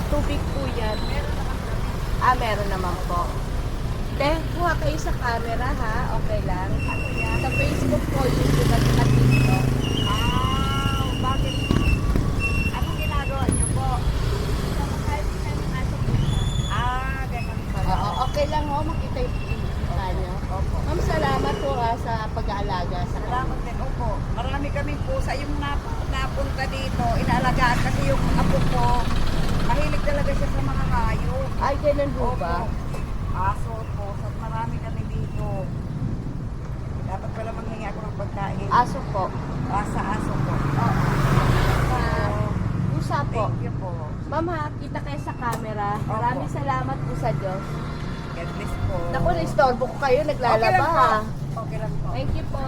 tubig po yan. Meron naman po. Te, kuha kayo sa camera ha, okay lang. Ano yan? Sa Facebook po, YouTube at saka TikTok. Bakit? Anong ginagawa niyo po? Ganun pala. Oo, okay lang ho, makita yung kita nyo. Opo. Ma'am, salamat po sa pag-aalaga sa Salamat din. Opo. Marami kaming pusa. Yung napunta dito, inaalagaan kasi yung apo ko. Mahilig talaga siya sa mga hayop. Ay, ganun po ba? Aso po. So, marami kami dito. Dapat pala manghingi ako ng pagkain. Aso po. Sa aso po. Pusa po. Thank you po. Ma'am ha, kita kayo sa camera. Maraming salamat po sa Diyos. God bless po. Naku, na-istorbo ko kayo, Okay naglalaba lang po. ha. Okay lang po. Thank you po.